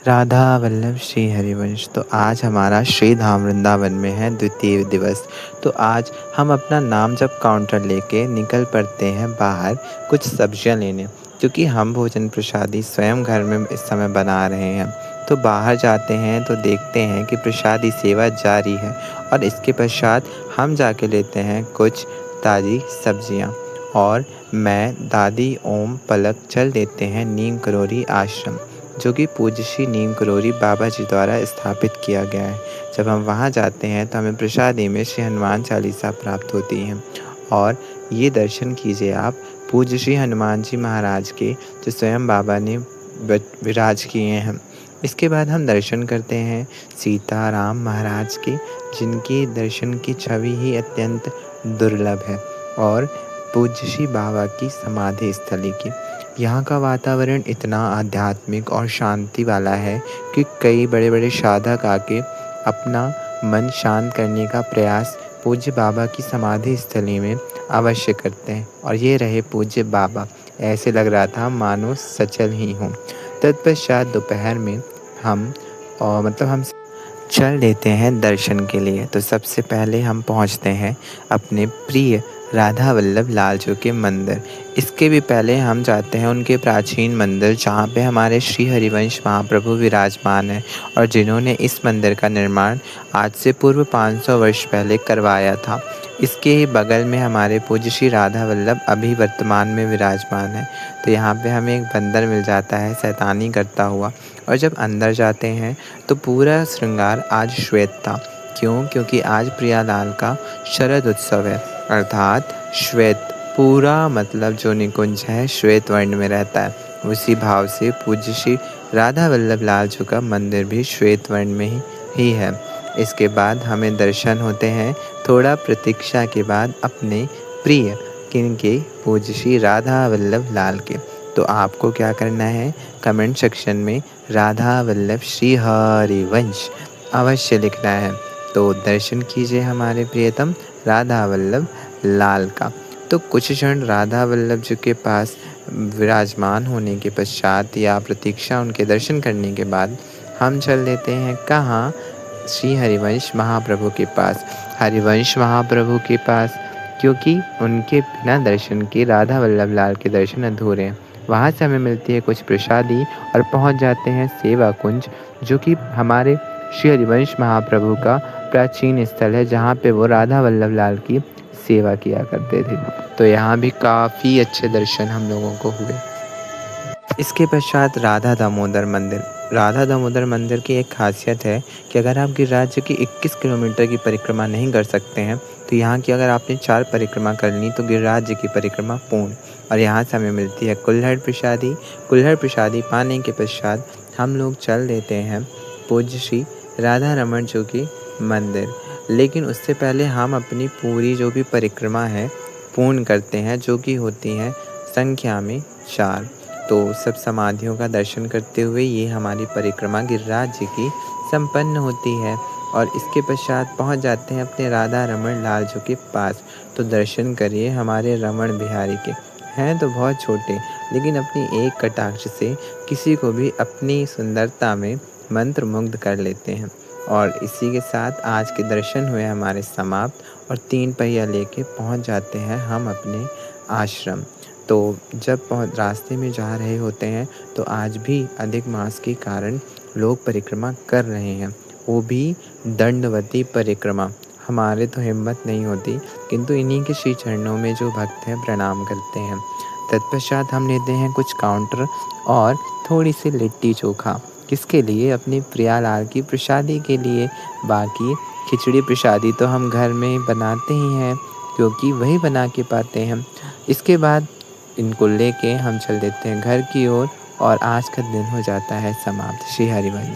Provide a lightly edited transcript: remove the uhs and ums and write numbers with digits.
राधा वल्लभ श्री हरिवंश। तो आज हमारा श्री धाम वृंदावन में है द्वितीय दिवस। तो आज हम अपना नाम जब काउंटर लेके निकल पड़ते हैं बाहर कुछ सब्जियां लेने, क्योंकि हम भोजन प्रसादी स्वयं घर में इस समय बना रहे हैं। तो बाहर जाते हैं तो देखते हैं कि प्रसादी सेवा जारी है और इसके पश्चात हम जाके लेते हैं कुछ ताज़ी सब्जियां। और मैं, दादी, ओम, पलक चल देते हैं नीम करोरी आश्रम, जो कि पूज्य श्री नीम करोरी बाबा जी द्वारा स्थापित किया गया है। जब हम वहाँ जाते हैं तो हमें प्रसादी में श्री हनुमान चालीसा प्राप्त होती है। और ये दर्शन कीजिए आप पूज्य श्री हनुमान जी महाराज के, जो स्वयं बाबा ने विराज किए हैं। इसके बाद हम दर्शन करते हैं सीताराम महाराज के, जिनकी दर्शन की छवि ही अत्यंत दुर्लभ है, और पूज्य श्री बाबा की समाधि स्थली की। यहाँ का वातावरण इतना आध्यात्मिक और शांति वाला है कि कई बड़े बड़े साधक आके अपना मन शांत करने का प्रयास पूज्य बाबा की समाधि स्थली में अवश्य करते हैं। और ये रहे पूज्य बाबा, ऐसे लग रहा था मानो सचल ही हों। तत्पश्चात दोपहर में हम हम चल देते हैं दर्शन के लिए। तो सबसे पहले हम पहुंचते हैं अपने प्रिय राधा वल्लभ लाल जी के मंदिर। इसके भी पहले हम जाते हैं उनके प्राचीन मंदिर, जहाँ पे हमारे श्री हरिवंश महाप्रभु विराजमान हैं और जिन्होंने इस मंदिर का निर्माण आज से पूर्व 500 वर्ष पहले करवाया था। इसके ही बगल में हमारे पूज्य श्री राधा वल्लभ अभी वर्तमान में विराजमान है। तो यहाँ पे हमें एक बंदर मिल जाता है शैतानी करता हुआ। और जब अंदर जाते हैं तो पूरा श्रृंगार आज श्वेत था। क्यों? क्योंकि आज प्रियालाल का शरद उत्सव है, अर्थात श्वेत, पूरा मतलब जो निकुंज है श्वेत वर्ण में रहता है। उसी भाव से पूज्य श्री राधा वल्लभ लाल जी का मंदिर भी श्वेत वर्ण में ही है। इसके बाद हमें दर्शन होते हैं थोड़ा प्रतीक्षा के बाद अपने प्रिय किनके, पूज्य श्री राधा वल्लभ लाल के। तो आपको क्या करना है, कमेंट सेक्शन में राधा वल्लभ श्री हरिवंश अवश्य लिखना है। तो दर्शन कीजिए हमारे प्रियतम राधा वल्लभ लाल का। तो कुछ क्षण राधा वल्लभ जी के पास विराजमान होने के पश्चात या प्रतीक्षा उनके दर्शन करने के बाद हम चल देते हैं कहाँ, श्री हरिवंश महाप्रभु के पास। हरिवंश महाप्रभु के पास क्योंकि उनके बिना दर्शन के राधा वल्लभ लाल के दर्शन अधूरे हैं। वहाँ से हमें मिलती है कुछ प्रसादी और पहुँच जाते हैं सेवा कुंज, जो कि हमारे श्री हरिवंश महाप्रभु का प्राचीन स्थल है, जहाँ पे वो राधा वल्लभ लाल की सेवा किया करते थे। तो यहाँ भी काफ़ी अच्छे दर्शन हम लोगों को हुए। इसके पश्चात राधा दामोदर मंदिर। राधा दामोदर मंदिर की एक खासियत है कि अगर आप गिरिराज की 21 किलोमीटर की परिक्रमा नहीं कर सकते हैं, तो यहाँ की अगर आपने 4 परिक्रमा कर ली तो गिरिराज की परिक्रमा पूर्ण। और यहाँ से हमें मिलती है कुल्हड़ प्रसादी। कुल्हड़ प्रसादी पाने के पश्चात हम लोग चल देते हैं पूज्य श्री राधा रमण जी के मंदिर। लेकिन उससे पहले हम अपनी पूरी जो भी परिक्रमा है पूर्ण करते हैं, जो कि होती हैं संख्या में 4। तो सब समाधियों का दर्शन करते हुए ये हमारी परिक्रमा गिरिराज जी की संपन्न होती है। और इसके पश्चात पहुंच जाते हैं अपने राधा रमण लाल जी के पास। तो दर्शन करिए हमारे रमण बिहारी के। हैं तो बहुत छोटे, लेकिन अपनी एक कटाक्ष से किसी को भी अपनी सुंदरता में मंत्रमुग्ध कर लेते हैं। और इसी के साथ आज के दर्शन हुए हमारे समाप्त और 3 पहिया लेके पहुंच जाते हैं हम अपने आश्रम। तो जब रास्ते में जा रहे होते हैं तो आज भी अधिक मास के कारण लोग परिक्रमा कर रहे हैं, वो भी दंडवती परिक्रमा। हमारे तो हिम्मत नहीं होती, किंतु इन्हीं के श्री चरणों में जो भक्त हैं प्रणाम करते हैं। तत्पश्चात हम लेते हैं कुछ काउंटर और थोड़ी सी लिट्टी चोखा। किसके लिए? अपनी प्रियालाल की प्रसादी के लिए। बाकी खिचड़ी प्रसादी तो हम घर में बनाते ही हैं, क्योंकि वही बना के पाते हैं। इसके बाद इनको लेके हम चल देते हैं घर की ओर और आज का दिन हो जाता है समाप्त। श्री हरिवंश।